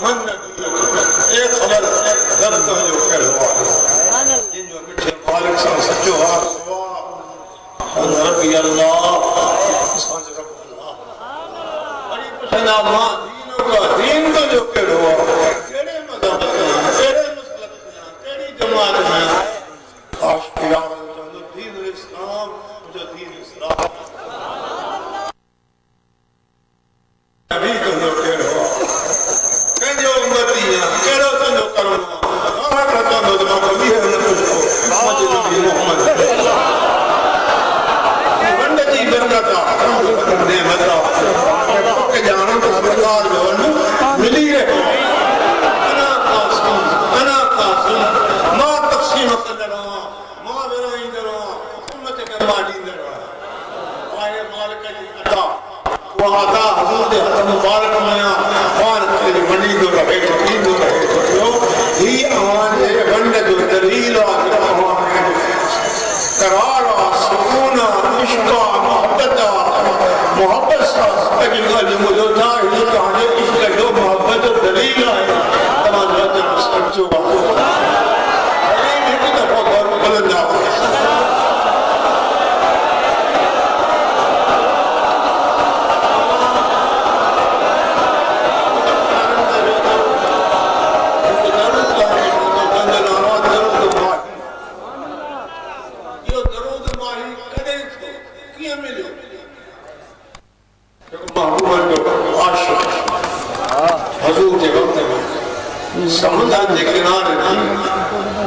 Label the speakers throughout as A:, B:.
A: मन एक खबर दर्द जो करवा जिन जो मिठे मालिक सा सच्चो हाल रब्बी अल्लाह सांझ रब अल्लाह बड़ी पसंदा मां दीन का जो करवा केड़े मजहब केड़े मसलक केड़ी जमात में खास किया दीन इस्लाम जो दीन इस्लाम अभी तो जो करवा केजो उम्मती केड़ो तो जो करो हां करता तो कभी है न कुछ मोहम्मद वंड जी बरकत ने मता के जानो तो सरकार जो मिली है अना कासम मा तकसीम करना मा बेरोई दरो उम्मत के माडी दरो आए मालिक जी अता वो अता हजूर दे हथ मुबारक में और तेरी मंडी दो रहे तो दो रहे तो ही आवाज है वंड जो दलील और करार सुकून इश्क मोहब्बत सा अजल मुझे था ही कहानी इश्क जो मोहब्बत दलील है तमाम रात समझो अरे एक दफा गौर बुलंद समुद्र के किनारे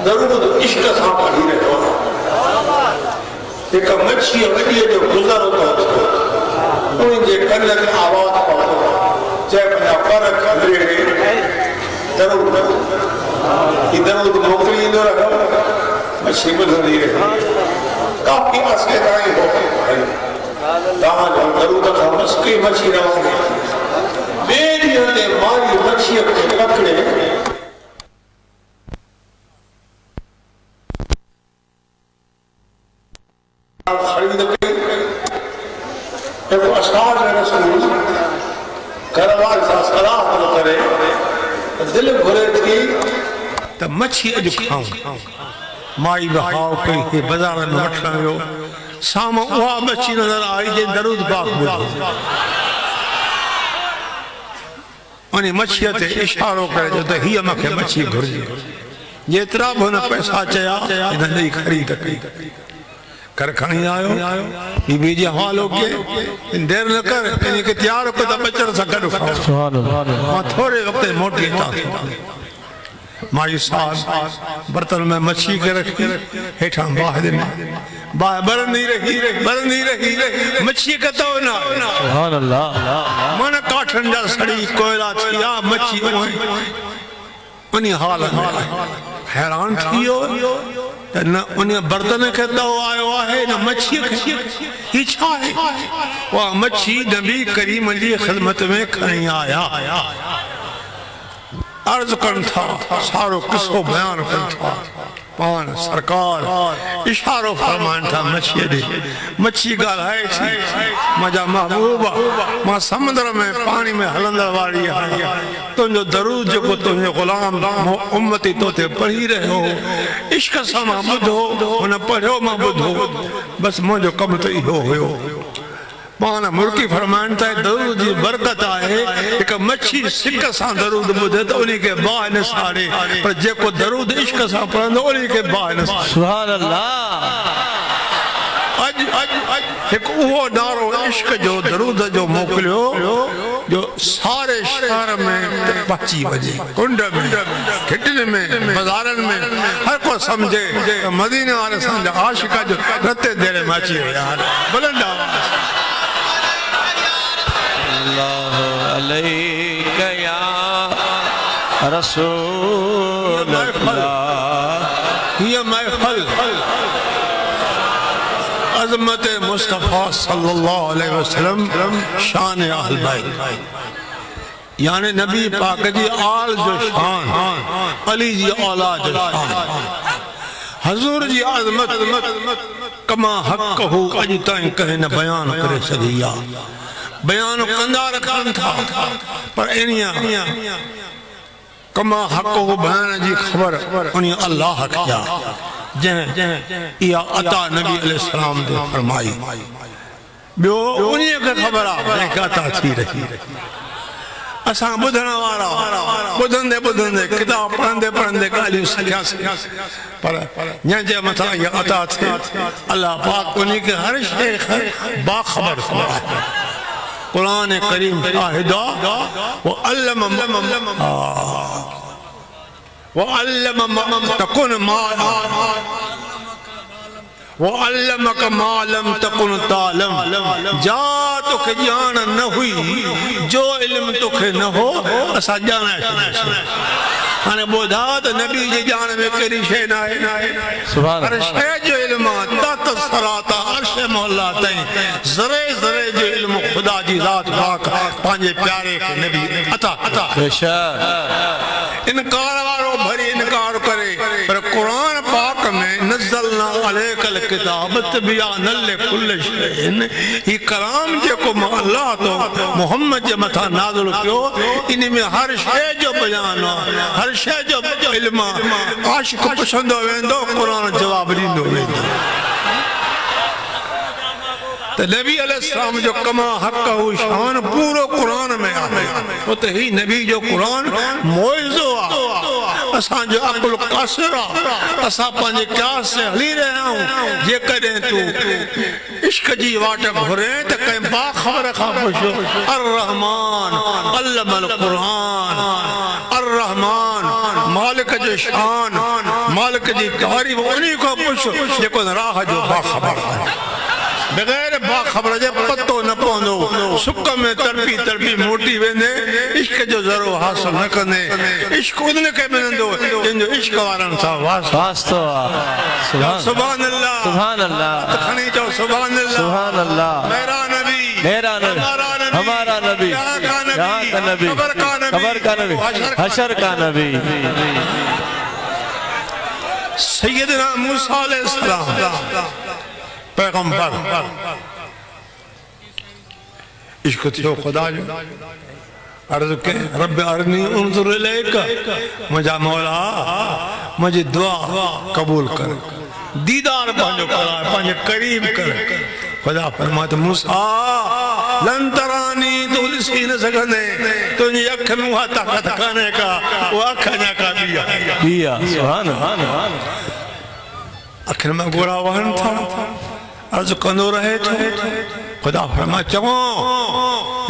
A: दरूद इश्क सा पढ़ी रहो एक मच्छी वॾी जो गुज़र होता उन जे कन में आवाज पाओ जय बना पर खबरे दरूद इधर मोकली इंदो रहो मच्छी ॿुधंदी रहे काफ़ी अरसे ताईं हो तव्हां जो दरूद खां मस्की मच्छी रहोगे ॿिए ॾींहं ते मारी मच्छीअ खे पकड़े खरीद के असाज रसूल घरवार सा सलाह तो करे दिल घुरे थी त मच्छी अज खाऊं माई बहाव कई के बाजार में वठण वियो साम्हूं उहा मच्छी नजर आई जे दरूद पाक ॿुधो उन मच्छीअ ते इशारो करे जो त हीअ मूंखे मच्छी घुरिजे जेतिरा बि हुन पैसा चया हिन ॾेई ख़रीद कई कर खणी आयो बीबी जी हाल के देर न कर इनके तैयार को त बचर सा गॾु सुभान अल्लाह थोड़े वक्त मोटी था माई सास बर्तन में मच्छी के रखी हेठा बाहर में बर नहीं रही मच्छी का तो ना सुभान अल्लाह मन काठन जा सड़ी कोयला थिया मच्छी उनी हाल हैरान थियो न उन बर्तन के तो आयो है न मच्छी ही छा है वह मच्छी नबी करीम जी खिदमत में खणी आया अर्ज कन था सारो किस्सो बयान कन था पान सरकार इशारो फरमान था मच्छी दे मच्छी ॻाल्हाए थी मुंहिंजा महबूबा मां समुद्र में पानी में हलंदड़ वारी आहियां तुंहिंजो दरूद जेको तुंहिंजो ग़ुलाम उम्मती तो ते पढ़ी रहियो इश्क सां मां ॿुधो हुन पढ़ियो मां ॿुधो बसि मुंहिंजो कमु त इहो हुयो पाना मुर्की फरमान था दरूद जी बरकत है एक मच्छी सिक सा दरूद बुझे तो उन्हीं के बा न साड़े पर जेको दरूद इश्क सा पढ़ंदो उन्हीं के बा न सुभान अल्लाह अज एक वो नारो इश्क जो दरूद जो मोकलियो जो सारे शहर में पची वजे कुंड में खिटन में बाजारन में हर को समझे मदीने वाले संग आशिका जो रते देरे माची यार बुलंद आवाज अलैका या रसूल अल्लाह ये महफिल अज़मत मुस्तफ़ा सल्लल्लाहु अलैहि वसल्लम शान अहल बैत यानी नबी पाक जी आल जो शान अली जी औलाद जो शान हजूर जी अज़मत कमा हक़ हो अज ताईं कहे न बयान करे सघिया बयान कंदा रखन था पर इनिया कमा हक हो बयान जी खबर उन्हीं अल्लाह किया जह या अता नबी अलैहि सलाम दे फरमाई बियो उन्हीं के खबर आ के अता थी रही असा बुधण वाला बुधंदे बुधंदे किताब पढ़ंदे पढ़ंदे गालियूं सिखिया पर जे मथा ये अता थे अल्लाह पाक उन्हीं के हर शे बाखबर को कुरान करीम शाहिदा वो अल्लम तकुन वो अल्लमक मालम तकुन तालम जा तोखे जान न हुई जो इल्म तोखे न हो असा जाना हाने बोधा तो नबी जी जान में करी शे ना है सुभान अल्लाह हर शे जो इल्म तत सराता अर्श मौला तई जरे जरे जो इल्म खुदा जी जात पाक पांजे प्यारे के नबी अता बेशक इनकार वालो भरी इनकार करे पर कुरान पाक में नज़लना अलैकल किताब तबियानल लिकुल शैइन ये कलाम जेको अल्लाह तो मोहम्मद जे मथा नाज़िल कियो इन में हर शे जो बयान हर शे जो इल्म आशिक पुछंदो वेंदो कुरान जवाब ॾींदो वेंदो तो नबी अलैहिस्सलाम जो कमा हक हो शान पूरो कुरान में आहे वो तो ही नबी जो कुरान मोइज़ो आ असा जो अकुल कासिर आ असा पांजे क्यास से हली रहे हूं जे कदे तू इश्क जी वाट घुरे त कई बा खबर खा पुछो अर रहमान अल्लमल कुरान अर रहमान मालिक जो शान मालिक जी तारीफ उन्हीं को पुछो जेको राह जो बा खबर बगैर बाखबर जे पतो न पवंदो सुख में तड़पी तड़पी मोटी वेंदे इश्क जो ज़रो हासिल न कंदे इश्क उन के मिलंदो जिन जो इश्क वारन सा वास्तो सुभान अल्लाह खणी जो सुभान अल्लाह मेरा नबी हमारा नबी यहाँ का नबी खबर का नबी हशर का नबी सैयदना मूसा अलैहिस्सलाम पैगंबर इश्क थियो खुदा जो अर्ज़ के रब अरनी उन्जुर इलैक मुझा मौला मुझे दुआ कबूल कर दीदार पांजो करा पांजे करीब कर खुदा फरमात मूसा लन तरानी तू ॾिसी न सघंदे तुंहिंजी अख में उहा ताक़त कान्हे का वो अख अञा का बिया सुभान अखिन में गोरा वहन था अर्ज कंदो रहे थो खुदा फरमा चवो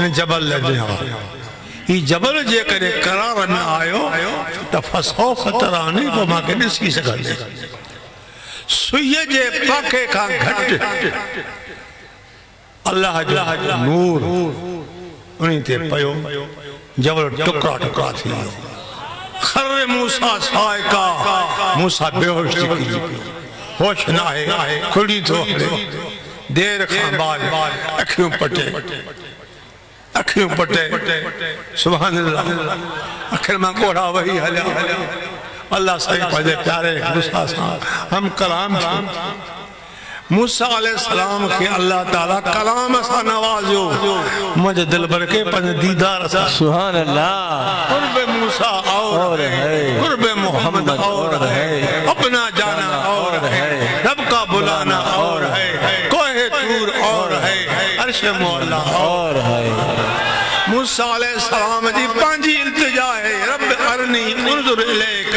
A: इन जबल ले ई जबल जे करे करार में आयो त फसो फतरानी को मां के ॾिसी सघंदे सुई जे पाखे का घट अल्लाह जो नूर उन्हीं ते पयो जबल टुकड़ा टुकड़ा थी खर मूसा सायका मूसा बेहोश थी होश ना है खुली तो देर खां बाद अखियों पटे सुभान अल्लाह अखिर में कोड़ा वही हल्या अल्लाह सही पदे प्यारे मूसा सा हम कलाम मूसा अलैहिस्सलाम के अल्लाह ताला कलाम सा नवाजो मुझे दिल भर के पन दीदार सा सुभान अल्लाह कुर्ब मूसा और है कुर्ब मोहम्मद और है अपना जाना और है रब का बुलाना और है कोहे तूर और है अर्श मौला और है मूसा अलैहिस्सलाम जी पांजी इल्तिजा है रब अरनी उन्जुर इलैक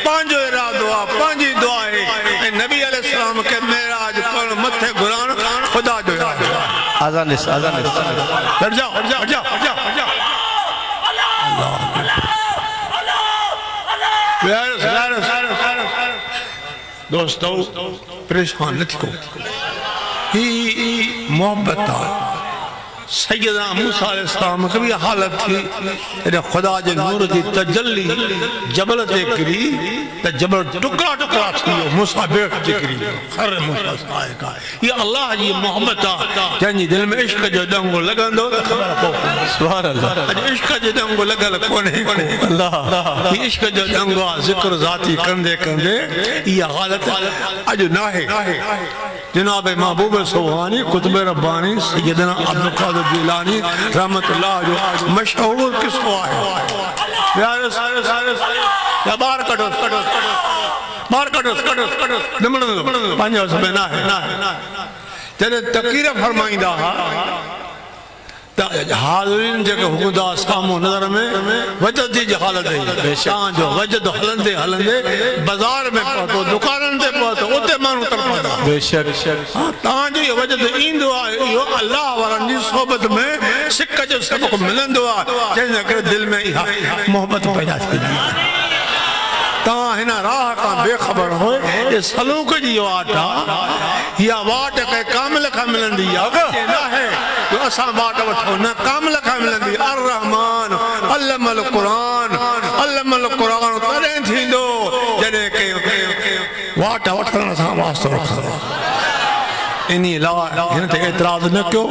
A: पांजो इरादो आ पांजी दुआ है नबी अलैहिस्सलाम के मेराज पर मथे गुरान खुदा जो आजान हट जाओ दोस्तों परेशान न थो ही मोहब्बत सैयदना मूसा अलैहिस्सलाम की भी हालत थी खुदा जे नूर की तजल्ली जबल ते गिरी त जबल टुकड़ा टुकड़ा थी मूसा बेख जिक्री हर मूसा सायका ये अल्लाह जी मोहब्बत जंजी दिल में इश्क जो डंगो लगंदो त खबर को सुभान अल्लाह अज इश्क जो डंगो लगल कोने अल्लाह ये इश्क जो डंगो जिक्र जाती कंदे कंदे ये हालत अज ना है जनाब महबूब सुभानी कुतुब रब्बानी सैयदना अब्दुल कादिर जिलानी रहमतुल्लाह जो मशहूर किस्सो है या बाहर कटो पंहिंजो समय ना है जॾहिं तक़रीर फरमाईंदा त हाज़रीन जेके हुंदा साम्हूं नज़र में वजद जी हालत तव्हांजो वजद हलंदे हलंदे बाज़ार में पहुतो दुकाननि ते पहुतो उते माण्हू तड़पंदा बेशक तव्हांजो इहो वजद ईंदो आहे इहो अल्लाह वारनि जी सोबत में सिक जो सबक मिलंदो आहे जंहिंजे करे दिलि में इहा मोहबत पैदा थींदी आहे तव्हां हिन राह खां बेख़बर हो ये सलूक जी वाट आहे इहा वाट कंहिं कामिल खां मिलंदी आहे जो असां वाट वठो न कामिल खां मिलंदी अर रहमान अल्लमल क़ुरान तॾहिं थींदो जॾहिं के वाट वठण सां वास्तो रखंदो इन लाइ हिन ते एतिराज़ न कयो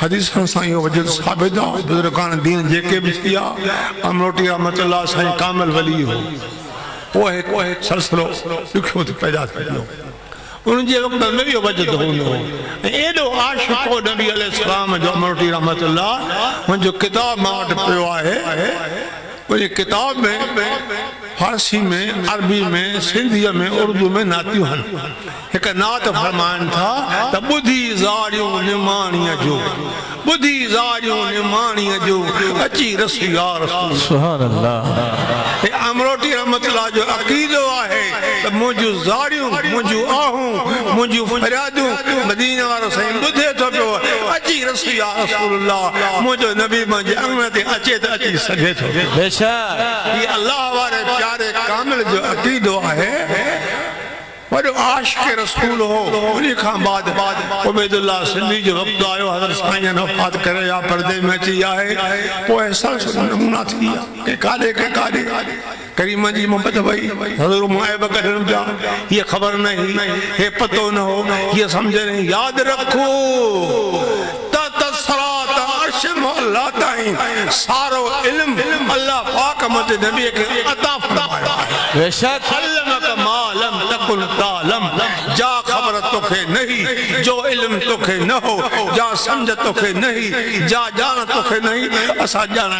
A: हदीसनि सां इहो वजद साबित आहे बुज़ुर्गान दीन जेके बि थी विया अमरोटी रहमतुल्लाह साईं कामिल वली हो पोइ सिलसिलो ॾुखियो पैदा थी वियो उनजे वक़्त में बि वजद हूंदो एॾो आशिक़ो नबी अलैहिस्सलाम जो अमरोटी रहमतुल्लाह मुंहिंजो किताब मां वटि पियो आहे उन किताब में फारसी में अरबी में सिंधीअ में उर्दू में नातियूं आहिनि हिकु नात फरमाइनि था त ॿुधी ज़ारियूं निमाणीअ जो ॿुधी ज़ारियूं निमाणीअ जो अची रसी या रसूल सुभान अल्लाह हे अमरोटी रहमतुल्लाह जो अक़ीदो आहे त मुंहिंजूं ज़ारियूं मुंहिंजूं आहूं मुंहिंजूं फरियादूं मदीना वारो साईं ॿुधे थो पियो अची रसी या रसूलल्लाह मुंहिंजो नबी मुंहिंजे अंग ते अचे त अची सघे थो ये अल्लाह वारे प्यारे कामिल जो अक़ीदो आहे वॾो आशिक़ रसूल हो उन खां बाद उबैदुल्लाह सिंधी जो वक़्तु आयो हज़रत साईं जन वफ़ात करे या पर्दे में अची आहे पोइ सभु नमूना थी विया के काॾे करीम जी मोहबत भई हज़ूर मुआइब कढण पिया ये ख़बर न हुई हे पतो न हो ये समझ नहीं याद रखो अल्लाह ताईं सारो इल्म अल्लाह पाक मुझे नबी के अता फरमाया है बेशक अल्लमक मा लम तकुन तालम जा खबर तोखे नहीं जो इल्म तोखे न हो जा समझ तोखे नहीं जा जान तोखे नहीं असा जाना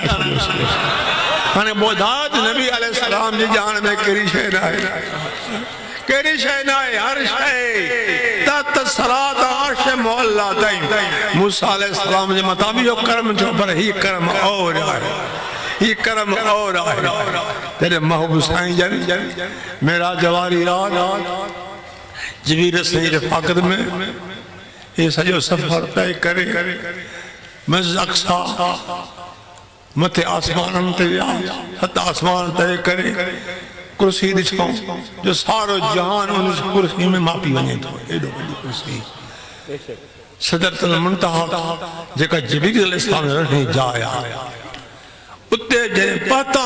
A: हाने बोधात नबी अलैहिस्सलाम जी जान में केरी शे ना है केरी शे ना है हर शे तत सरात अर्श मोहल्ला ताईं मूसा अलैहिस्सलाम जे मथा भी जो कर्म जो पर ही कर्म और है ही कर्म और है तेरे महबूब साईं जन मेरा जवारी रात जबीर से रफाकत में ये सजो सफर तय करे मस्जिद अक्सा मथे आसमान ते सत आसमान तय करे कुर्सी ॾिठो जो सारो जहान उन कुर्सी में मापी वञे थो एॾो वॾी कुर्सी सदरतुल मुंतहा जेका जिब्रील अलैहिस्सलाम रही जाया उते जे पता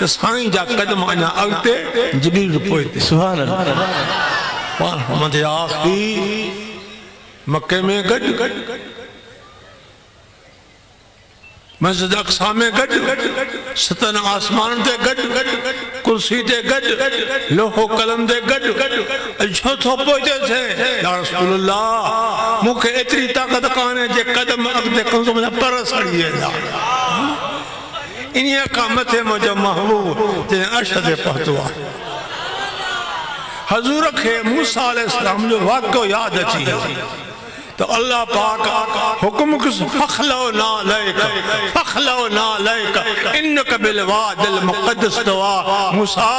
A: त साईं जा कदम अञा अॻिते जिब्रील पोइते सुभान अल्लाह मोहम्मद आखी मक्के में गॾु मस्जिद अक्सा में गॾु सतन आसमान ते गॾु कुर्सी ते गॾु लोहो कलम ते गॾु छो थो पहुचे थे या रसूल अल्लाह मूंखे एतिरी ताक़त कान्हे जे कदम अॻिते कंदो मुंहिंजा पर सड़ी वेंदा इन्हीअ खां मथे मुंहिंजो महबूब जंहिं अर्श ते पहुतो आहे हज़ूर खे मूसा अलैहिस्सलाम जो वाक़ियो यादि अची वियो तो अल्लाह पाक हुक्म कुछ फखलो ना लायक इन्नक बिल वादिल मुक़द्दस तवा मूसा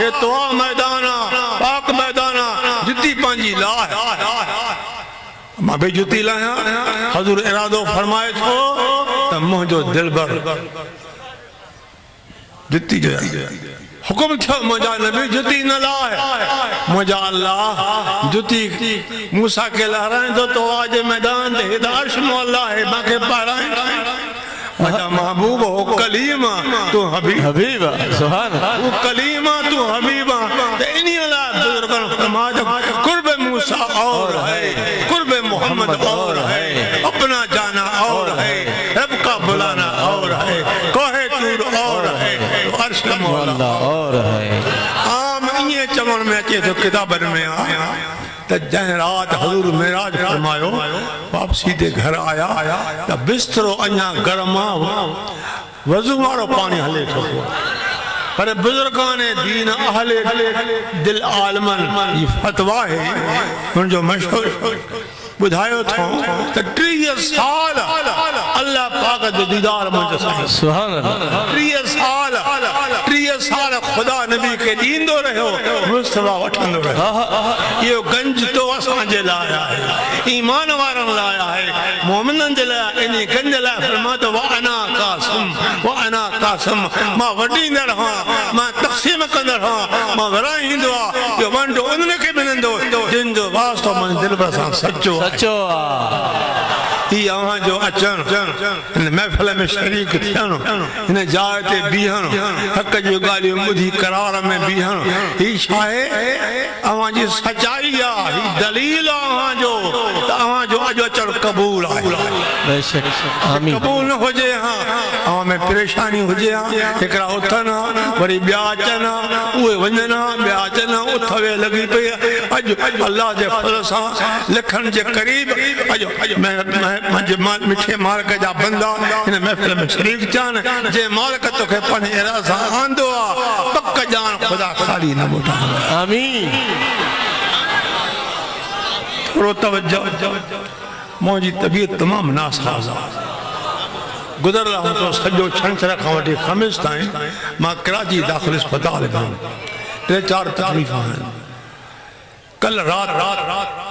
A: ये तो मैदाना पाक मैदाना जुती पांजी ला मां बे जुती लाया हजूर इरादो फरमाए थो त मुंहिंजो दिलबर जुती जो हुक्म थियो मुंहिंजा नबी जुती न लाए मुंहिंजा अल्लाह जुती मूसा के लहराईंदो तो आज मैदान ते हेॾा अर्श मौला है मांखे पाराए मुंहिंजा महबूब हो कलीमा तू हबीब सुभान वो कलीमा तू हबीबा ते इन्हीं लाइ बुजुर्गन फरमाया कुर्ब मूसा और है कुर्ब मोहम्मद और है अपना जाना और है रब का बुलाना और है कोहे तूर और है अर्श मौला और है आम ये चमन में अचे तो किताबन में आया तो जै रात हजूर मेराज फरमायो वापसी ते घर आया तो बिस्तरो अञा गरम वजू वारो पानी हले थो पर बुजुर्गान दीन अहले दिल आलमन ये फतवा है उनजो मशहूर बुधायो थो तो 30 साल अल्लाह पाक जो दीदार मुझे सुभान अल्लाह 30 साल खुदा नबी के दींदो रहो मुस्तफा वठंदो रहो ये गंज तो असां जे लाए है ईमान वारन लाया है मोमिनन जे लाए इन गंज ला फरमातो व अना कासिम मां वडींदड़ हां मां तक़सीम कंदड़ हां मां वराईंदो जो वंडो उन के मिलंदो जिन जो वास्तो मन दिल पर सां सच्चो ये अवां जो अचन इन महफिल में शरीक थियन इन जाय ते बीहन हक जो गालियो मुधी करार में बीहन ही छाए अवां जी सच्चाई आ ही दलील अवां जो अजो अचन कबूल है बेशक आमीन कबूल न हो जे हां अवां में परेशानी हो जे हां एकरा उथन वरी ब्या अचन उए वंजन ब्या अचन उथवे लगी पे अज अल्लाह जे फज़ल सा लिखण जे करीब अज मैं मिठे मालिक जा बंदा इन महफिल में शरीक जान जे मालिक तोखे पन इरादा आंदो पक जान खुदा खाली न मोटा आमीन थोड़ो तवज्जो मोजी तबीयत तमाम नासाज गुजरला हूं तो सजो छंछर खां वठी खमीस ताईं मां कराची दाखिल अस्पताल में 3-4 तकलीफां कल रात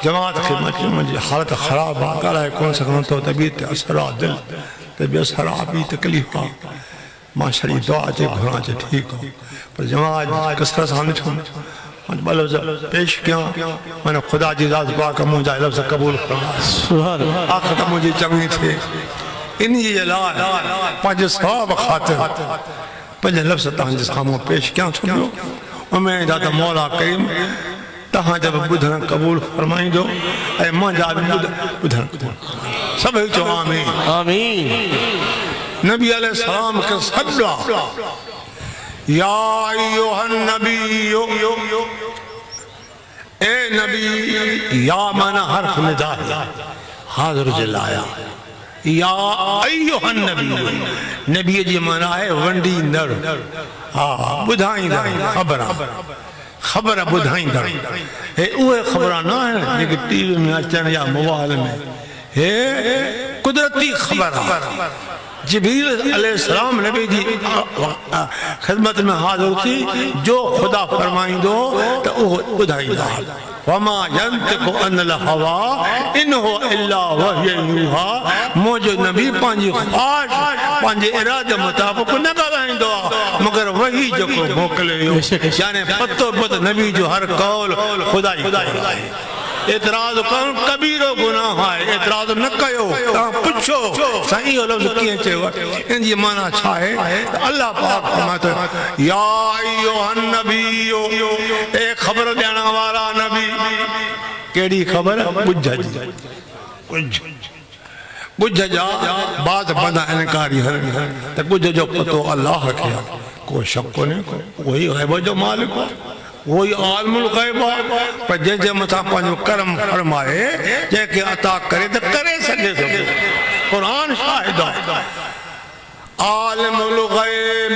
A: जमात के मुझे हालत खराब आ कराए कौन सकूं तो तबीयत असर दिल तबीयत खराब भी तकलीफ मां शरी दुआ चे घुरा चे ठीक पर जमात कसरत सां ॾिठो पेश किया मैंने खुदा जी ज़ात पाक मुझा लफ्ज़ कबूल सुभान अल्लाह आखिर मुझे चंगी थे इन जे लाइ पंहिंजे सवाब ख़ातिर पंहिंजे लफ्ज़ तव्हांजे साम्हूं पेश कयां थो उमेद आहे त मौला करीम तहां जब बुधन कबूल फरमाइंदो ऐं मुंहिंजा बुधन सभई चओ आमीन आमीन नबी अलैहिस्सलाम के सदा या अय्युहन नबी ए नबी या माना हर्फ निदा हाजिर जे लाया या अय्युहन नबी नबी जी माना है वंडींदड़ हां बुधाईंदड़ खबर बुधाईंदड़ हे उहे खबर ना है जेके टीवी में अचन या मोबाइल में हे कुदरती खबर जिब्रील अलैहिस्सलाम नबी जी खिदमत में हाजिर थी जो खुदा फरमाइंदो तो वो बुधाईंदा वमा यंतिकु अनिल हवा इन हो इल्ला वह्य यूहा मुझो नबी पांजी ख्वाहिश पांजे इरादे मुताबिक न ॻाल्हाईंदो मगर वही जेको मोकिले यानी पतो पत नबी जो हर कौल खुदा ही एतराज कौन कबीरो गुनाह है एतराज न कयो ता पूछो सही लफ्ज किए चयो इन जी माना छा है अल्लाह पाक फरमाता या अय्युहन नबी ए खबर देने वाला नबी केड़ी खबर बुझ जा बात बंदा इनकारी हर त बुझ जो पतो अल्लाह के को शक नहीं वही गैब जो मालिक वही आलमुल गैब पर जे मथा पांजो करम फरमाए जेके अता करे त करे सके कुरान शाहिद आलमुल गैब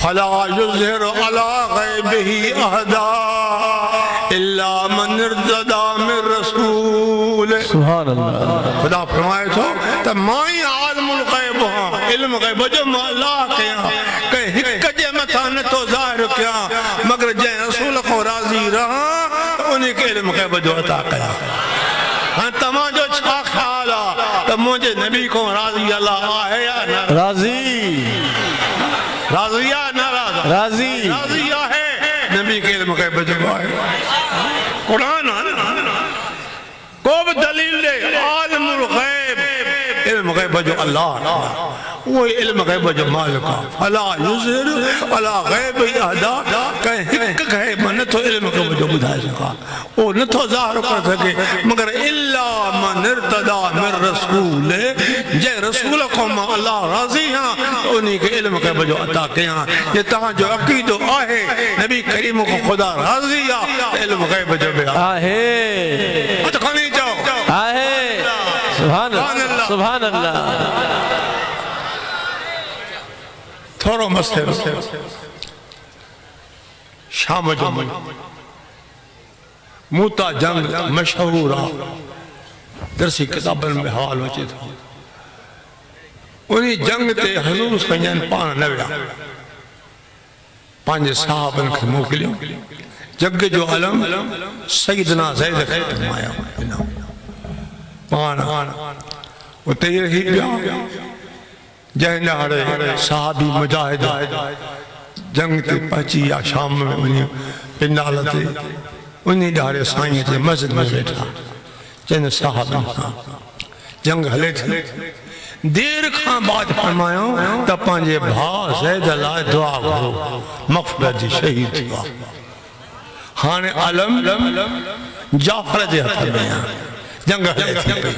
A: फला युज़हिर अला गैबिही अहदा इल्ला मन इर्तदा मिन रसूल सुभान अल्लाह खुदा फरमाए तो त माई आलमुल गैब हां इल्म गैब जो अल्लाह के हिक जे मथा न तो ज़ाहिर किया मगर जे रसूल को राजी रहा उन्हीं के इल्म गैब जो अता कया हां तमा जो छा ख्याल आ त मुझे नबी को राजी अल्लाह है या ना राजी राजी या ना राजी राजी है नबी के इल्म गैब जो है कुरान को भी दलील दे आलमुल गैब इल्म गैब जो अल्लाह वो इल्म गैब जो मालिक अला युज़िर अला गैब अहदा कहीं हिक गैब न तो इल्म गैब जो बुधाए सका वो न तो ज़ाहिर कर सके मगर इल्ला मन इर्तदा मिन रसूल जे रसूल को अल्लाह राज़ी हां उन्हीं के इल्म गैब जो अता कया ये तहां जो अकीदो आहे नबी करीम को खुदा राज़ी आ इल्म गैब जो बया आहे तो खणी जाओ आहे सुभान अल्लाह सुभान अल्लाह थोरो मसलो शाम जो मूता जंग मशहूर आ दरसी किताबन में हवालो अचे थो उन्हीं जंग ते हजूर संजन पान न विया पंहिंजे साहबन खे मोकिलियो जग जो अलम सईदना ज़ैद खे फरमाया पान उते ई रही पिया जंहिं ॾाड़े साहबी मुजाहिद जंग ते पहुची या शाम में वञी पिंडाल ते उन्हीं ॾाड़े साईं जे मस्जिद में वेठा चइनि साहबनि सां जंग हले थी देर खां बाद फरमायो त पंहिंजे भाउ ज़ैद लाइ दुआ करो मग़फ़िरत जी शहीद थियो आहे हाणे अलम जाफर जे हथ में आहे जंग हले थी पई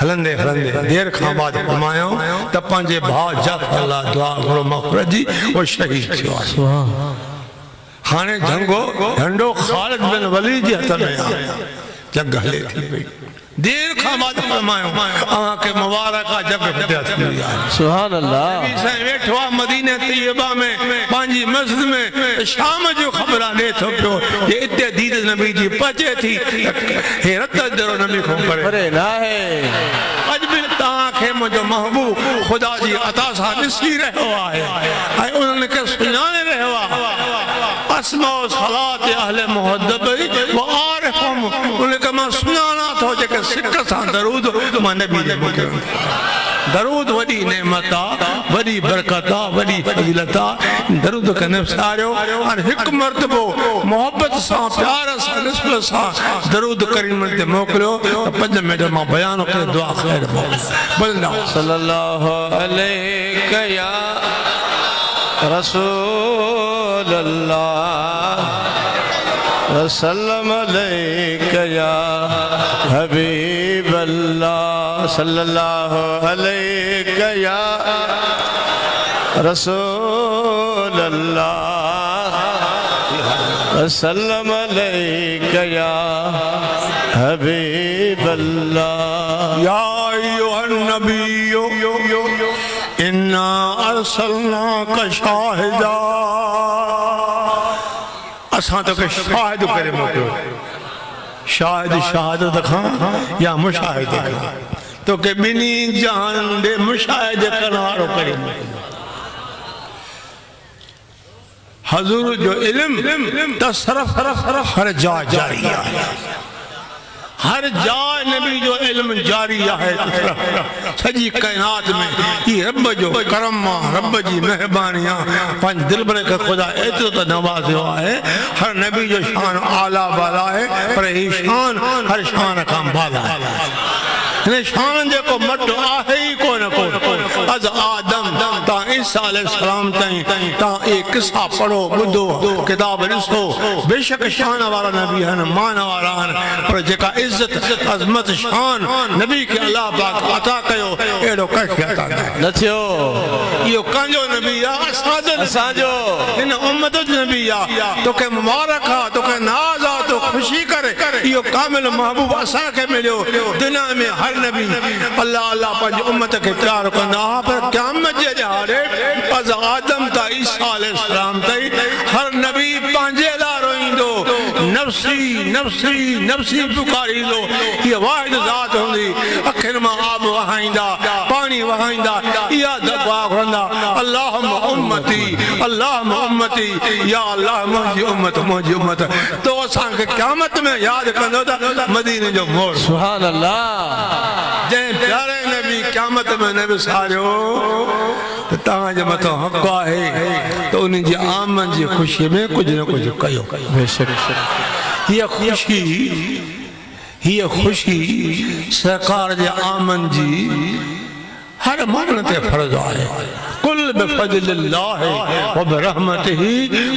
A: हलंदे हलंदे देर खां बाद फरमायो त पंहिंजे भाउ जाफर लाइ दुआ करो मग़फ़िरत जी वो शहीद थियो आहे हाणे जंगो झंडो ख़ालिद बिन वलीद जे हथ में आहे जंग हले थी पई देर खां बाद फरमायो अहां के मुबारक जग फतिह थी वई आहे सुभान अल्लाह नबी साईं वेठो आहे मदीने तैयबा में पंहिंजी मस्जिद में शाम जो ख़बर दे थो पियो ये इते दीद नबी जी पचे थी हैरत दरो नबी को करे ना है अज भी तहां के मुझो महबूब खुदा जी अता सां ॾिसी रहियो आहे ऐं उन्हनि खे सुञाणे रहियो आहे अस्मा सलात अहले मुहद्दब व आरिफुम उनके मां सुञाणा थो जेके सिक सां दरूद मां नबी जे मोकिलियो दरूद वॾी नेमत आहे वॾी बरकत आहे वॾी फज़ीलत आहे दरूद खे निसारियो हाणे हिकु मर्तबो मोहब्बत सां प्यार सां निस्बत सां दरूद करीम ते मोकिलियो त 5 मिनट मां बयान करे दुआ ख़ैर मोकिलियो सल्लल्लाहु अलैहि या रसूल अल्लाह वसल्लम अलैका या हबीब अल्लाह सल्लल्लाहु अलैका या रसूल अल्लाह वसल्लम अलैका या हबीब अल्लाह या अय्युहन नबिय्यु इन्ना अरसलनाका शाहिदा असां तो शाहिद करे मोकिलियो शाहिद शहादत खां या मुशाहिद खां तो के बिनी जहान दे मुशाहिद करण वारो करे मोकिलियो हजूर जो इल्म त सरफ हर जा जारी आहे हर जाय नबी जो इल्म जारी है सजी कायनात में ये रब जो करम रब जी मेहरबानी पंज दिल भर के खुदा एतो तो नवाज़ियो है हर नबी जो शान आला बाला है पर ही शान हर शान का बाला है ने शान जेको मट आहे ही कोन अज आदम ता ईसा अलैहिस्सलाम ताईं ता एक किस्सा पढ़ो बुधो किताब ॾिसो बेशक शान वारा नबी हन मान वारा हन पर जेका इज्जत अजमत शान नबी के अल्लाह पाक अता कयो एड़ो कंहिंखे अता न थियो इहो कंहिंजो नबी आहे असांजो हिन उम्मत जो नबी आहे तोखे मुबारक आहे तोखे नाज़ आहे तो ख़ुशी करे इहो कामिल महबूब असांखे मिलियो दुनिया में हर नबी अल्लाह अल्लाह पंहिंजी उम्मत खे प्यार कंदा पर क़यामत जे ॾियारे अज़ आदम ता ईसा अलैहिस्सलाम ताईं हर नबी पंहिंजे लाइ रोईंदो नफ़्सी नफ़्सी नफ़्सी पुकारींदो ये वाहिद ज़ात हूंदी अखियुनि मां आब वहाईंदा पानी वहाईंदा इहा दुआ घुरंदा अल्लाहुम्मा उम्मती या अल्लाह मुंहिंजी उम्मत तो असांखे क़यामत में यादि कंदो त मदीने जो मोड़ सुभान अल्लाह जंहिं प्यारे नबी क़यामत में न विसारियो त तव्हांजे मथां हक़ आहे त उन जी आमन जी ख़ुशी में कुझु न कुझु कयो बेशक हीअ ख़ुशी ये खुशी सरकार जे आमन जी हर मोमिन ते फर्ज है। कुल बिफज़लिल्लाहि व बिरहमतिही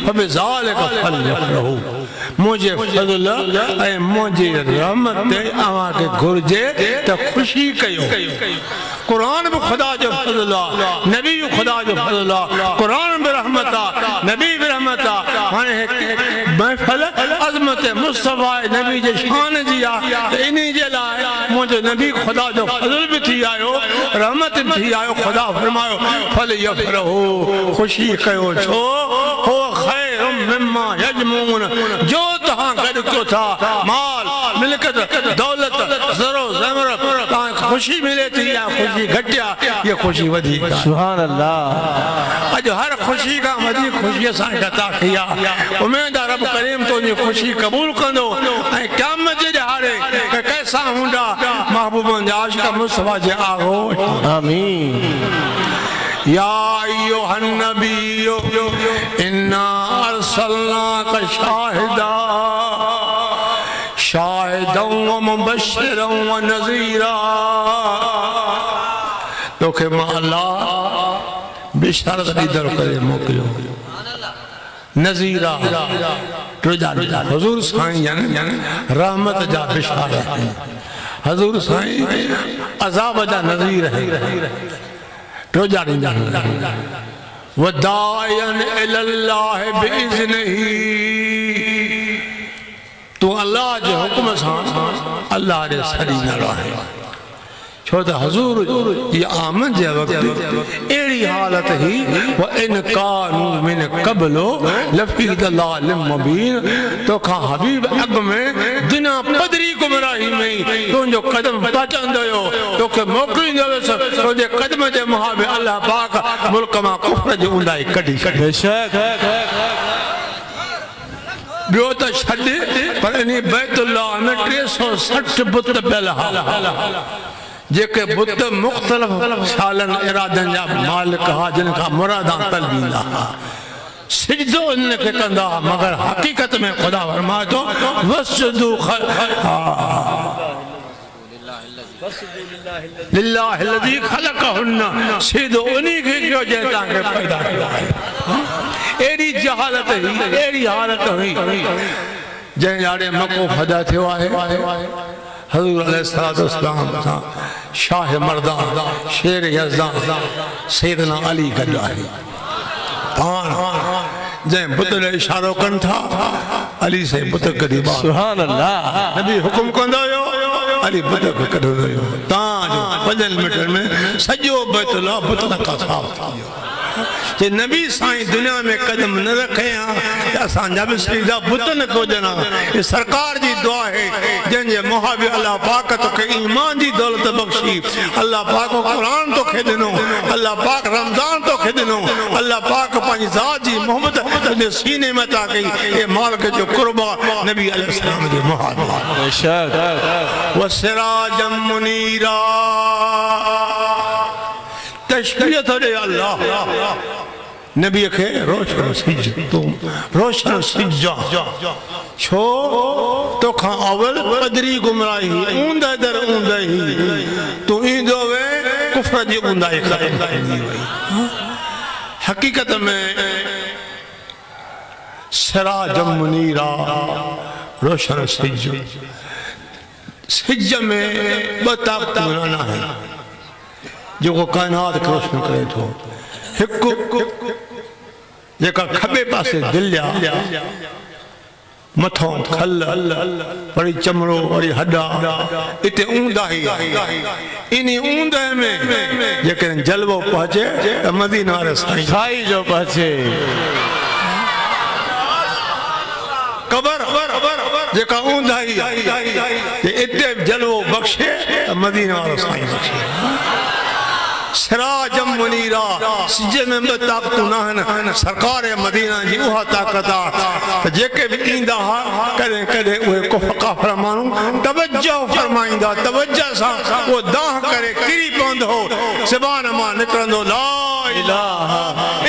A: फबिज़ालिका फलयफ़रहू। मुझे फज़ल ऐं मुझे रहमत ते अवां के घुर्जे त खुशी कयो। कुरान भी खुदा जो फज़ल आहे, नबी भी खुदा जो फज़ल आहे। कुरान भी रहमत आहे, नबी भी रहमत आहे। हाणे महफ़िल अज़मत मुस्तफ़ा नबी जे शान जी आहे त इन्ही जे लाइ मुंहिंजो नबी खुदा जो फज़ल भी थी आयो, रहमत भी थी आयो। खुदा फरमायो फलयफ़रहू, खुशी कयो। छो हो ख़ैरुम मिम्मा यजमून, जो तहां गॾु कयो था माल मिल्कत दौलत ज़रो ज़मर तहां खुशी मिले थी या खुशी घटिया, ये खुशी वधी है। सुभान अल्लाह। अज हर खुशी का वधी खुशी असां अता कई आहे। उम्मीद आहे रब करीम तो ये खुशी कबूल कंदो ऐं क़यामत जे ॾहाड़े कैसा हूंदा महबूबन जा आशिक़ मुस्तफ़ा जे आगोश। आमीन। या अय्युहन नबिय्यु इन्ना अर्सलनाका शाहिदा शाहिदन व मुबश्शिरन व नज़ीरा। तोखे मां अल्लाह बिशारत ॾींदड़ करे मोकिलियो, नज़ीरा हुज़ूर साईं यानी रहमत जा बिशारत, हुज़ूर साईं अज़ाब जा नज़ीर है। रोजा वदायन इलल्लाहि बिइज़्निही, तू अल्लाह जे हुक्म सां अल्लाह जे सरी न रहे। छो त हुज़ूर ये आमद जे वक़्त अहिड़ी हालत ही व इन कानू मिन क़ब्लो लफ़ी दलालिम मुबीन। तोखां हबीब अॻ में दुनिया पधरी गुमराही में तुंहिंजो कदम पचंदो हुयो, तोखे मोकिलींदो हुयुसि। तुंहिंजे कदम जे मुहाबे अल्लाह पाक मुल्क मां कुफ्र जी ऊंदाई कढी छॾी। ॿियो त छॾ, पर इन बैतुल्लाह में 360 बुत पियल जेके बुत मुख़्तलिफ़ सालनि इरादनि जा मालिक हा, जिन खां मुरादां तलबींदा हा, सिजदो इनके कंदा, मगर हकीकत में खुदा फरमाए तो वसजुदू लिल्लाहिल्लज़ी खलक़हुन्ना, सिजदो उन्हीं खे कयो जंहिं तव्हांखे पैदा कयो आहे। अहिड़ी जहालत हुई, अहिड़ी हालत हुई जंहिं ॼाणे मको फदा थियो आहे। हज़ूर अलैहिस्सलाम सां शाह मर्दान शेर यज़दान सैयदना अली गॾु आहे। पाण जंहिं बुत ॾे इशारो कनि था अली से बुत कढी ॿाहिरि। सुभान अल्लाह। नबी हुकुम कंदो हुयो, अली बुत खे कढंदो हुयो। तव्हांजो 5 मिंटनि में सॼो बैतुल्लाह बुतन खां साफ़ थी वियो। जे नबी साईं दुनिया में कदम न रखे असांजा भी सीधा बुत न खोजना। ये सरकार जी दुआ है जंहिंजे मुहाबे अल्लाह पाक तोखे ईमान जी दौलत बख्शी, अल्लाह पाक कुरान तोखे ॾिनो, अल्लाह पाक रमज़ान तोखे ॾिनो, अल्लाह पाक पंहिंजी ज़ात जी मोहब्बत तुंहिंजे सीने में अता कई। ये मालिक जो कुर्बा नबी अलैहिस्सलाम जे मुहाबे व सिराजम मुनीरा। तशबीह थो ॾे अल्लाह नबी खे रोशन सिज, तू रोशन सिज। छो तोखां अवल पधरी गुमराही ऊंदे दर ऊंदे ही तू ईंदो वे कुफ्र जी ऊंदाई ख़त्म कंदी वई। हकीकत में सिराजम मुनीरा रोशन सिज, सिज में ॿ ताक़तूं आहिनि जेको काइनात खे रोशन करे थो। हिकु जेका खबे पासे दिलि आहे, मथों खल वरी चमड़ो वरी हॾा, इते ऊंदाही इन ऊंदे में जेकॾहिं जलवो पहुचे त मदीना वारे साईं जो पहुचे। कबर जेका ऊंदाही इते जलवो बख्शे त मदीना वारो साईं बख्शे। सिराजम मुनीरा, सिज में ॿ ताक़तूं न आहिनि। सरकार मदीना जी उहा ताक़त आहे जेके भी ईंदा हा कॾहिं कॾहिं उहे काफ़िर माण्हू तवज्जो फरमाईंदा, तवज्जो सां उहो दाह करे किरी पवंदो हो, ज़बान मां निकिरंदो ला इलाहा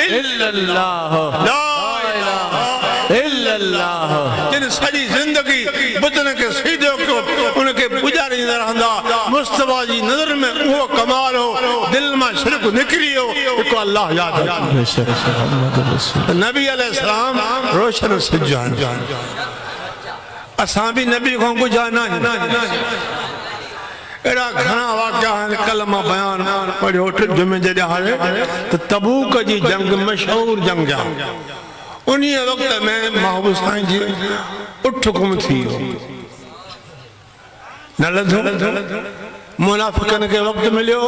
A: इल्लल्लाह, ला इलाहा इल्लल्लाह। जिन सॼी ज़िंदगी बुतन खे सीधो कयो, उनखे रहंदा मुस्तफा जी नज़र में वो कमाल हो दिल में शिरक निकरी हो को अल्लाह याद नबी अलैहिस्सलाम रोशन सिजान असां भी नबी को कुछ आना एड़ा घना वाक़या कलमा बयान पढ़ियो जुमे जे हारे तो तबूक जी जंग मशहूर जंग जा उन्हीं वक्त में महबूब साईं जी उठ गुम थी न लधो मुनाफिकन के वक्त मिलियो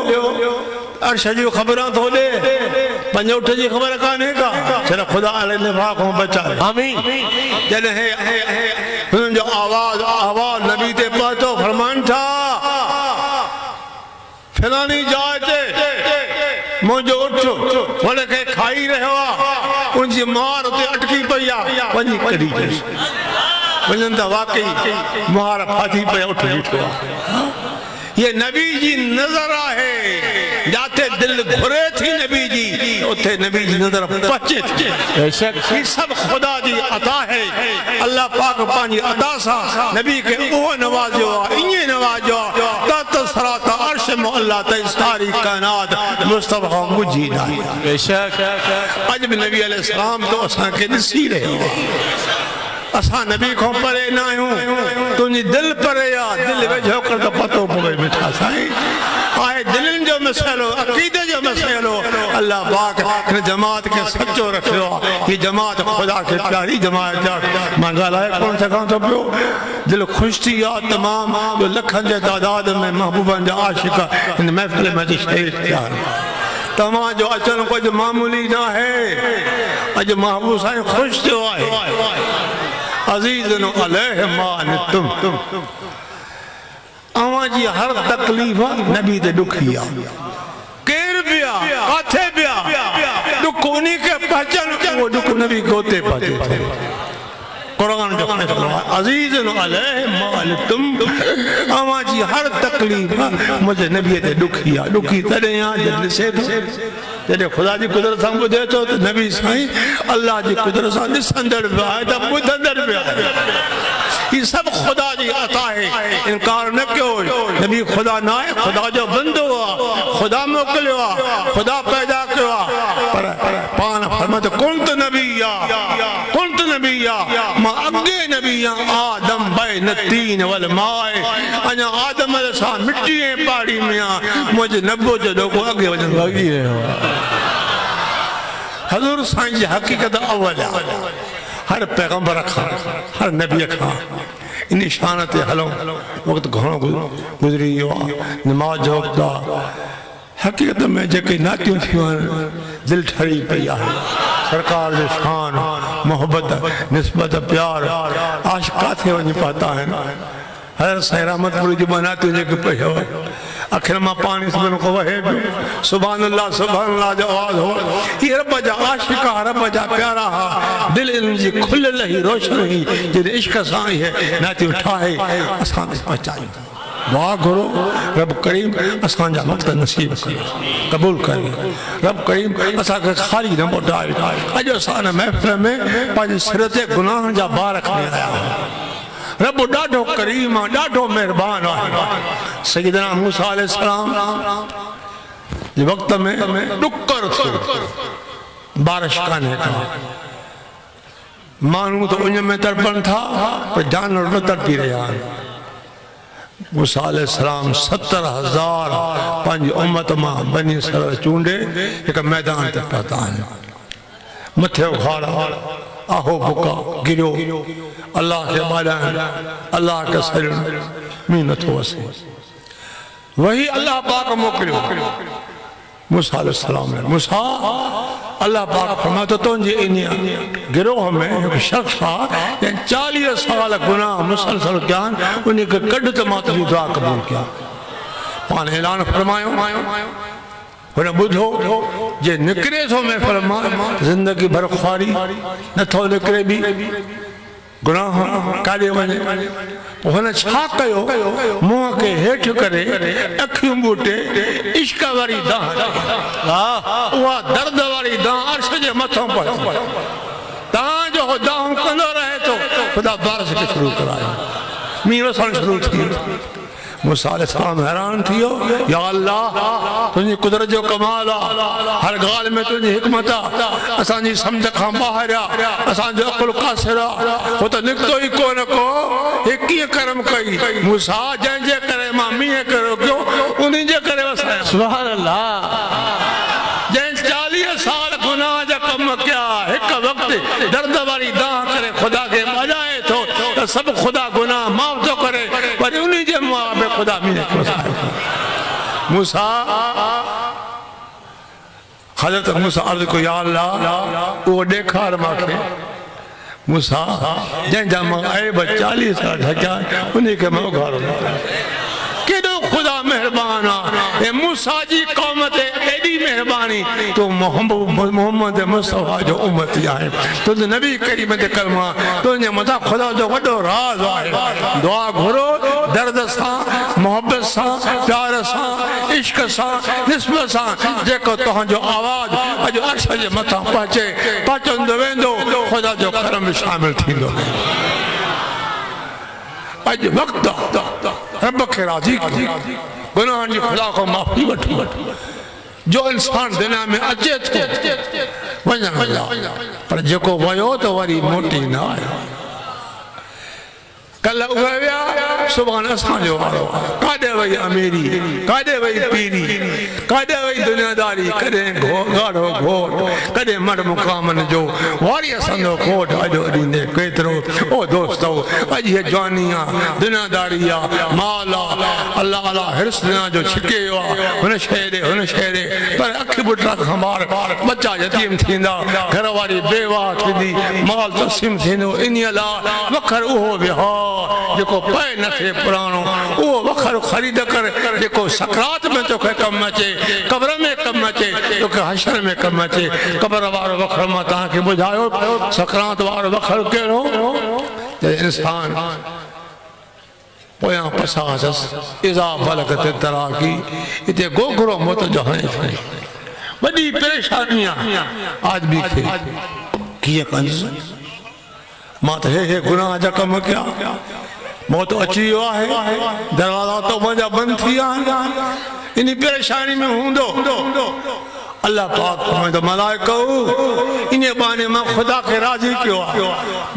A: अर्श जी खबर तो दे पंज उठ जी खबर काने का चल खुदा अले निफाक को बचाए आमीन जने है जो आवाज नबी ते पहुंचो फरमान था फलानी जाए ते मुझे उठ बोले के खाई रहो उनकी मार उते अटकी पई आ वनी करी वजन तो वाकई मार फाती पे उठ उठो ये नबी जी नजर है जाते दिल घुरे थी नबी जी उथे नबी जी नजर पहुंचे थी ये सब खुदा जी अता है अल्लाह पाक पानी अता सा नबी के वो नवाजो इने नवाजो तत सरात अर्श मोहल्ला ते सारी कायनात मुस्तफा मुजी दा बेशक आज भी नबी अलैहि सलाम तो असा के नसी रहे असा नबी को परे ना हूं तुझी दिल परे या दिल वेझो कर तो पतो पवे मिठा साईं आए दिलन जो मसलो अकीदे जो मसलो अल्लाह पाक ने जमात के सच्चो रखियो ये जमात खुदा के प्यारी जमात जा मंगालाए कौन सका तो पियो दिल खुश थी या तमाम जो लखन जे तादाद में महबूबन जा आशिक इन महफिल में शहीद थिया तमा जो अचन कुछ मामूली ना है अज महबूब साईं खुश थियो है अजीज़न अलैहि मा तुम आवा जी हर तकलीफ नबी ते दुखी आ केर बिया काथे बिया दुख उन्हीं के पहचान वो दुख नबी गोते पाते कुरान जो फैसला अजीज़न अलैहि मा तुम आवा जी हर तकलीफ मुझे नबी ते दुखी आ दुखी तड़े आ जद से जॾहिं खुदा जी कुदरत सां ॿुधे थो त नबी साईं अल्लाह जी कुदरत सां ॾिसंदड़ बि आहे त ॿुधंदड़ बि आहे ये सब खुदा जी अता है इनकार न क्यों नबी खुदा ना है खुदा जो बंदो आ खुदा मोकलियो आ खुदा पैदा कियो आ पर पान फरमात कुंत नबिया मां अगे नबिया आदम बैन तीन वल माए अना आदम सा मिट्टी ए पाड़ी में मुझे नबो जो लोगो अगे वजन लगी रहे हजूर साईं जी हकीकत अव्वल हर पैगंबर खां हर नबी खां इन शान ते हलो वक्त घणो गुजरी वियो नमाज जो वक्त हकीकत में जेके नातियूं थियूं दिल ठरी पई आहे सरकार जो शान मोहब्बत निस्बत प्यार आशिका थे वही पाता है हर साईं रहमतपुरी जी बनातियूं जेके पई हो आखिर मां पानी सबन को वहे सुभान अल्लाह जो आवाज हो ये रब जा आशिका रब जा प्यारा हा दिल जी खुलल ही रोशन ही जे इश्क साई है नाती उठाए असा पहचान दुआ करो रब करीम असा जा वक्त नसीब करे कबूल करे रब करीम असा के खाली न मोटाए अज असा ने महफिल में पांच सिर ते गुनाह जा बार खणी आया रब डाढो करीम डाढो मेहरबान है सैयदना मूसा अलैहि सलाम जे वक्त में डुकर थो बारिश काने मानू तो उन में तड़पन था पर जानवर न तड़पी रहा मूसा अलैहि सलाम 70,000 पंज उम्मत मां बनी इसराइल चूंडे एक मैदान ते पता है मथे उखाड़ा आहो बुका गिरो अल्लाह के बाला अल्लाह के सर में न तो वसे वही अल्लाह पाक मोकलियो मूसा अलैहि सलाम ने मूसा अल्लाह पाक फरमातो तो जे इन गिरोह में एक शख्स था 40 साल गुनाह मुसलसल ज्ञान उन्हें के कढ त मां तुझी दुआ कबूल किया पान ऐलान फरमायो उन्हें बुझो जे निकरे थो मैं फरमा जिंदगी भर ख्वारी न थो निकरे भी गुनाह काॾे वञे पोइ हुन छा कयो मुंहं खे हेठि करे अखियूं ॿूटे इश्क वारी दाह उहा दर्द वारी दाह अर्श जे मथां पहुती तव्हांजो दाहूं कंदो रहे थो ख़ुदा बारिश खे शुरू करायो मींहुं वसणु शुरू थी मूसा अलैहिस्सलाम हैरान थियो, या अल्लाह तुझी कुदरत जो कमाल आ, हर गाल में तुझी हिकमत आ, असांजी सम्झ खां ॿाहिरि आ, असांजो अकुल कासिर आ, हो त निकितो ई कोन को, हे कीअं कर्म कई मूसा, जंहिंजे करे मां मींहं कयो कयो उन्हीं जे करे वसाया।
B: सुभान अल्लाह।
A: जंहिं 40 साल गुनाह जा कम कया, हिक वक्त दर्द वारी दाह करे खुदा खे मजाए थो त सभु खुदा गुनाह माफ़ थो करे, पर उन्हीं जे मुंहं में खुदा मींहं खे वसायो। मूसा हज़रत मूसा अर्ज़ कयो, या अल्लाह उहो ॾेखार मूंखे। मूसा जंहिंजा मां ऐब 40 साल ढकिया उन्हीं खे मां उघाड़ो। केॾो ख़ुदा महिरबान आहे, मूसा जी क़ौम ते एॾी महिरबानी, तो मोहम्मद मुस्तफ़ा जो उम्मती आहे, तुंहिंजो नबी करीम ते कलमा, तुंहिंजे मथां ख़ुदा जो वॾो राज़ आहे। दुआ घुरो दर्द सां, मोहब्बत सां, प्यार सां, इश्क सां, निस्बत सां, जेको तव्हांजो आवाज़ अॼु अर्श जे मथां पहुचंदो वेंदो, ख़ुदा जो करम शामिल थींदो। अॼु वक़्तु रब खे राज़ी गुनाहनि जी खुदा खां माफ़ी वठो, जो इंसान दुनिया में अचे थो वञण लाइ, पर जेको वियो त वरी मोटी न आयो। कल उहे विया, सुभाणे असांजो वारो। काॾे वई अमीरी, काॾे वई पीरी, काॾे वई दुनियादारी, कॾहिं ॻाढ़ो घोट, कॾहिं मड मुक़ामनि जो, वारी असांजो घोट अॼु ॾींदे केतिरो। ओ दोस्तो, अॼु हीअ जवानी आहे, दुनियादारी आहे, माल आहे, अलाह अलाह हिर्स दुनिया जो छिके वियो आहे, हुन शइ ॾे हुन शइ ॾे, पर अखि बुटा खां ॿार बच्चा यतीम थींदा, घर वारी बेवाह थींदी, माल तक़सीम थींदो। इन लाइ वखर उहो विहा जेको पए न थिए पुराणो, उहो वखर ख़रीद कर जेको सकरात में तोखे कमु अचे, क़ब्र में कमु अचे, तोखे हशर में कमु अचे। क़ब्र वारो वखर मां तव्हांखे ॿुधायो, सकरात वारो वखर कहिड़ो, इंसान पोयां पसासस इज़ा बलगत तराकी, हिते गोगरो मौत जो हणे थी वॾी परेशानी आहे आदमी खे। कीअं कंदुसि मां त हे गुनाह जा कम कया, मौत अची वियो आहे, दरवाज़ा तो मुंहिंजा बंदि थी विया आहिनि, इन परेशानी में हूंदो। अल्लाह पाक फरमाईंदो, मलाइको इन बहाने मां ख़ुदा खे राज़ी कयो आहे,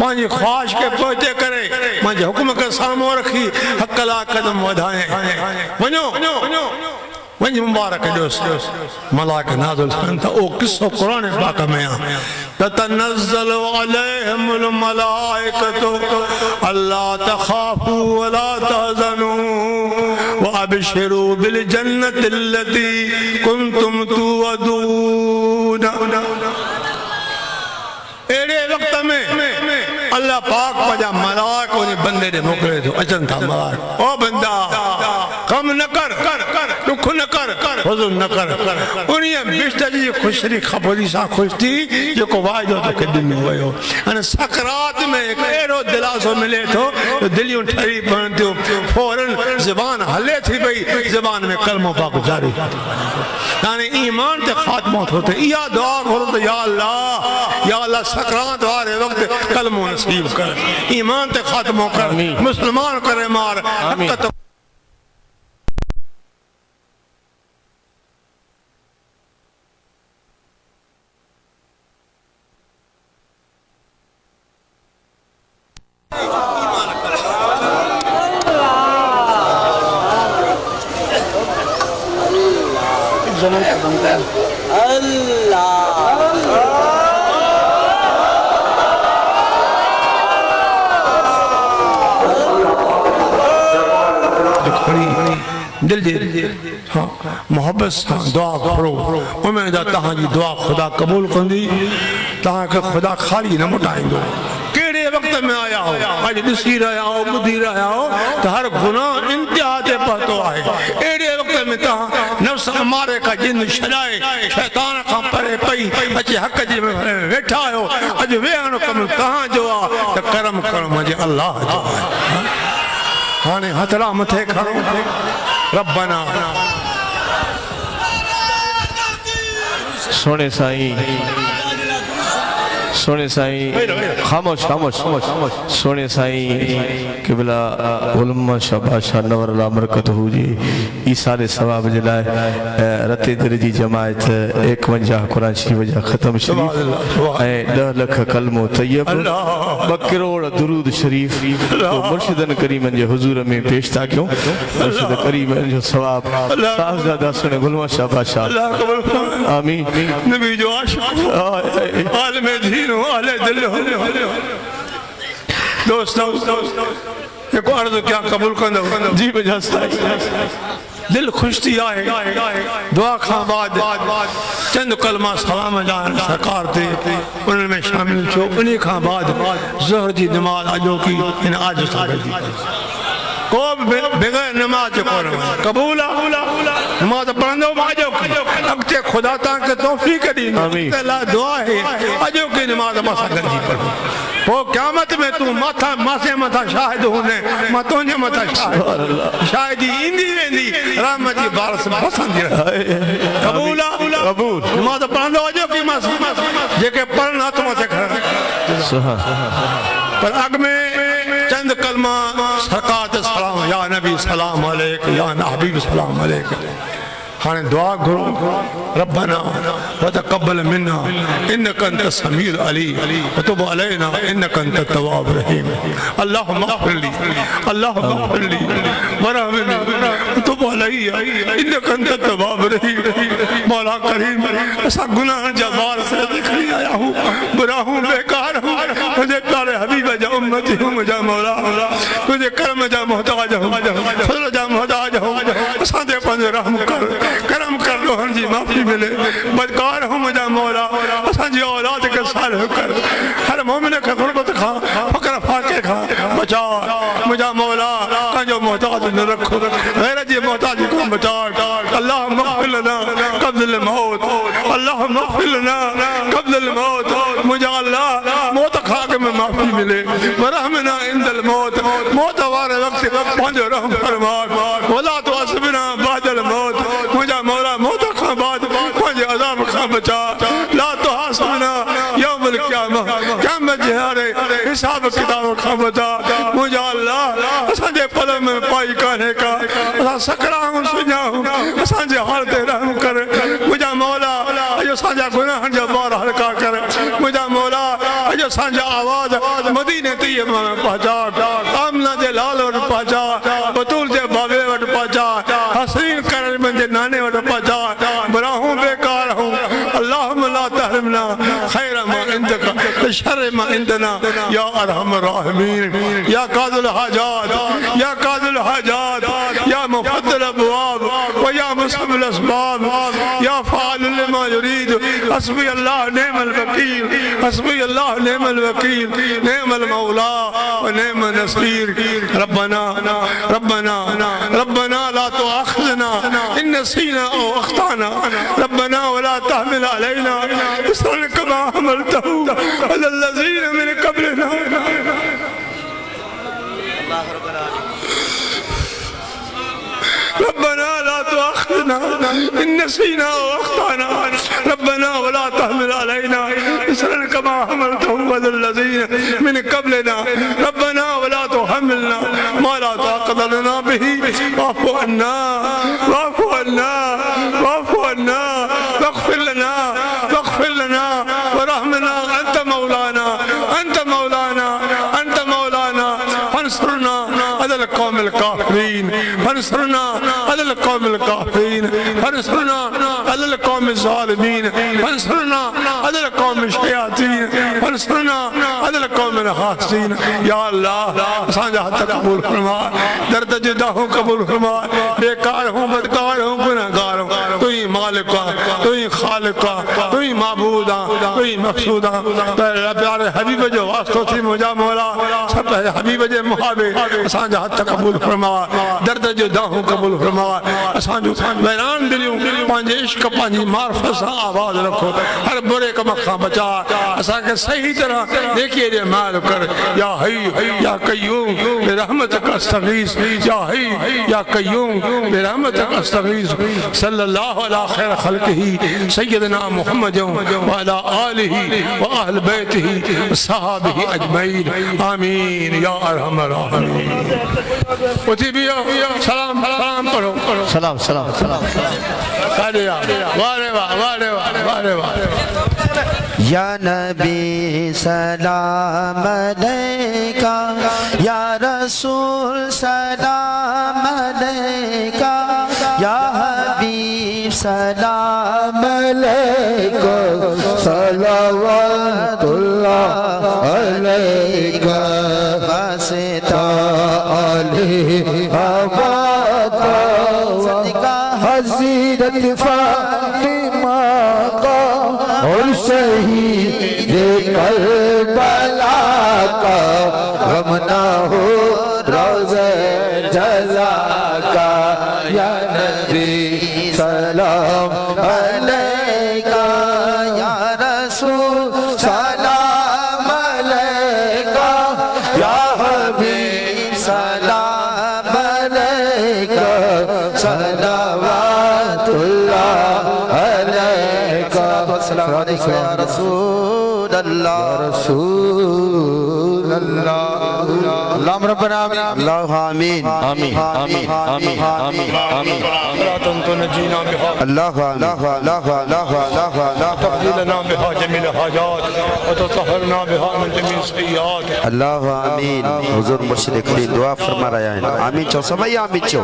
A: पंहिंजी ख़्वाहिश खे पोइते करे मुंहिंजे हुक्म खे साम्हूं रखी हक़ लाइ कदम वधाए। वञो वञ मुबारक ॾियोसि। मलाइक नाज़िल थियनि था, उहो किस्सो क़ुरान पाक में आहे। ततनज़्ज़लु अलैहिमुल मलाइकतु अल्ला तख़ाफ़ू वला तहज़नू वअबशिरू बिल जन्नति अल्लती कुंतुम तुअदून। अहिड़े वक़्त में अल्लाह पाक पंहिंजा मलाइक उन बंदे ॾे मोकिले थो। अचनि था मलाइक, ओ बंदा कम न कर, दुख न कर, हुज़ुर न कर, उन बिश्त जी ख़ुशरी ख़बरी सां ख़ुशि थी जेको वाइदो तोखे ॾिनो वियो। हाणे सकरात में हिकु अहिड़ो दिलासो मिले थो, दिलियूं ठरी पवनि थियूं, फौरन ज़बान हले थी पई, ज़बान में कलमो पाक जारी। हाणे ईमान ते ख़ात्मो थो थिए। इहा दुआ घुरो त या अल्लाह सकरात वारे वक़्तु कलमो नसीब कर, ईमान ते ख़ात्मो कर, मुस्लमान करे मार। दिल जे हाँ मोहब्बत सां दुआ करो, उम्मीद आहे तव्हांजी दुआ ख़ुदा क़बूल कंदी, तव्हांखे ख़ुदा खाली न मोटाईंदो। कहिड़े वक़्त में आया हो, अॼु ॾिसी रहिया हो, ॿुधी रहिया हो त हर गुनाह इंतिहा ते पहुतो आहे। अहिड़े वक़्त में तव्हां नफ़्स अमारे का जिन छॾाए शैतान खां परे पई अचे हक़ जे वेठा आहियो। अॼु वेहणो कमु तव्हांजो आहे त करम करणु मुंहिंजे अल्लाह जो आहे। हाणे हथड़ा मथे खणो, रब्बना
B: सोने साईं सोने साईं खामोश खामोश सोने साईं किबला उलमा शाबाशा नवर लामरकत हुजे ईसारे सवाब जे लाए रते दिल जी जमायत 51 कुरान शरीफ जा खत्म शरीफ ए 10 लाख कलमो तैयब 2 करोड़ दुरूद शरीफ तो मुर्शिदन करीमन जे हुजूर में पेश था क्यों मुर्शिद करीमन जो सवाब साहबजादा सुने गुलमा शाबाशा आमीन
A: नबी जो आशिक आलम दीन आले दिल दोस्तों एक अर्ज क्या कबूल कंदो
B: जी बजा साईं
A: दिल खुश थी आए दुआ खां बाद चंद कलमा सलाम जान सरकार थे उनमें शामिल छो उन्हीं खां बाद ज़ोहर जी नमाज अजो की इन आज सागर जी को बगैर नमाज को कबूल नमाज पढ़ंदो माजो अगते खुदा ता के तौफीक दी आमीन अल्लाह दुआ है अजो की नमाज मसगन जी पढ़ो वो क़यामत में तू माथा मासे मथा शाहिद होने मा तुझे मथा शाहिदी इंदी वेंदी रहमत जी बारस पसंद कबूल कबूल नमाज पढ़ंदो अजो की मास जेके पढ़ना तो मथे खड़ा पर अग में चंद कलमा सरकार सलाम या नबी सलाम अलैक या हबीब सलाम अलैक हाने दुआ करो रब्बना व तक़ब्बल मिन्ना इन्नका अंतस समीउल अलीम व तुब अलैना इन्नका अंतत तव्वाबुर रहीम अल्लाहुम्मा इग़फिर ली वरहमनी व तुब अलैया इन्नका अंतत तव्वाबुर रहीम मौला करीम असा गुनाह जा बार से खड़ी आया हूं बुरा हूं बेकार हूं तुझे प्यारे हबीब जा उम्मती हूं मुझा मौला तुझे करम जा मोहताज हूं फजल जा मोहताज हूं असा दे पंज रहम कर करम कर लो जी माफी मिले बदकार हूं मुझा मौला असा जी औलाद के साल कर हर मोमिन के गुरबत खा फकर फाके खा बचा मुझा मौला काजो मोहताज न रखो गैर जी मोहताज को बचा अल्लाह मग़फ़िर लना क़ब्ल अल मौत अल्लाह मग़फ़िर लना क़ब्ल अल मौत मुझा अल्लाह मौत खा के में माफी मिले वरहमना इंदल मौत मौत वाले वक्त पंजो रहम फरमा वला तो असबना बादल मौत मुझा मौला मौत खां बाद पंहिंजे अज़ाब खां बचा ला तो हासना यौमुल क़यामह क़यामत जे हारे हिसाब किताब खां बचा मुझा अल्लाह असांजे पल में पाई कान्हे का असां सकराऊं सुञाऊं असांजे हाल ते रहम कर मुझा मौला अॼु असांजा गुनाहनि जा बार हल्का कर मुझा मौला अॼु असांजा आवाज़ मदीने तैयब में पहुंचा आमना जे लाल वटि पहुंचा बतूल जे बाबे वटि पहुंचा हसीन करण मुंहिंजे नाने वटि पहुंचा बुराहूं बेकार हूं अल्लाहुम्मा ला तहरिमना खैर मा इंदका शर मा इंदना या अरहमर राहिमीन या काज़िल हाजात या काज़िल हाजात या मुफद्दिल अबवाब व या मुसब्बिल असबाब या फ़ाइल लिमा युरीद हस्बी अल्लाह निअमल वकील हस्बी अल्लाह निअमल वकील निअमल मौला व निअमन नसीर रब्बना रब्बना रब्बना ला तुआखिज़ना इन नसीना औ अख़्ताना रब्बना वला तहमिल अलैना इसरन कमा हमलतहु अलल लज़ीना मिन क़ब्लिना रब्बना ला तुआखिज़ना इन नसीना औ अख़्ताना रब्बना वला तहमिल अलैना इसरन कमा हमलतहु अलल लज़ीना मिन क़ब्लिना रब्बना वला तुहम्मिलना मा ला ताक़त लना बिही वाफ़ु अन्ना वाफ़ु अन्ना वाफ़ु अन्ना वग़फ़िर लना वग़फ़िर लना वरहमना अंत मौलाना अंत मौलाना अंत मौलाना फंसुरना अलल क़ौमिल काफ़िरीन फंसुरना अलल क़ौमिल काफ़िरीन फंसुरना अलल क़ौमिज़ ज़ालिमीन फंसुरना अलल क़ौमिश शयातीन फंसुरना अलल क़ौमिल हासिदीन या अल्लाह असांजा हथ कबूल फरमा दर्द जुदा हूं कबूल फरमा बेकार हूं बदकार हूं गुनाहगार हूं तू ही मालिक तू ही खालिक तू ही माबूद तू ही मक़सूद तेरे प्यारे हबीब जो वास्तो थी मुझा मौला सब हबीब जे मुहाबे असांजा हथ कबूल फरमा दर्द जुदा हूं कबूल फरमा असांजो वैरान दिलियूं पंहिंजे इश्क पंहिंजी मार्फत सां आवाज़ रखो हर बुरे कम खां बचा असांखे सही तरह नेकीअ ॾे माल कर या हई या कयूम बिरहमतिक अस्तगीस या हई या कयूम बिरहमतिक अस्तगीस सल्लल्लाहु अला खैर खल्क़िही सय्यदना मुहम्मद वाला आलिही व अहल बैतिही व सहाबिही अजमईन आमीन या अरहमर राहिमीन। उठी भी सलाम सलाम पढ़ो
B: सलाम सलाम सलाम।
A: वारे वाह वारे वाह
C: या नबी सलाम अलैका, या रसूल सलाम अलैका, या हबीब सलाम अलैका, सलावतुल्लाह अलैका, वास्ता अलैहि अबादा सदका हज़रत फातिमा का और शहीद करबला का, गम ना हो रोज़े जज़ा का। या नबी सलाम अलैका, या रसूल सलाम अलैका, या हबीब सलाम अलैका, सलावतुल्लाह अलैका, सलाम अलैका या रसूल अल्लाह, रसूल अल्लाह। अल्लाह रब्बना अल्लाह आमीन आमीन आमीन आमीन आमीन आमीन।
A: नजीना बिहा
C: अल्लाह अल्लाह अल्लाह अल्लाह अल्लाह अल्लाह
A: तक़बलना बिहा जमील हाजात व ततहरना बिहा मिन जमील सय्यात।
C: अल्लाह आमीन। हुजूर मुर्शिद खलील दुआ फरमा रहा है। आमीन चो सभी आमीन चो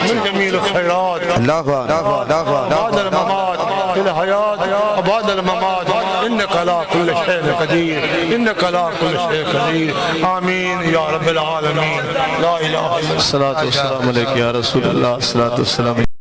A: मिन जमील खैरात
C: अल्लाह अल्लाह अल्लाह
A: बादल ममात फिल हयात बादल ममात इन्नका ला कुल्ल शैइन कदीर इन्नका ला कुल्ल शैइन कदीर आमीन या रब्बिल आलमीन ला इलाहा इल्लल्लाह।
B: सलातु वस्सलामु अलैका या रसूल अल्लाह, सलातु वस्सलाम।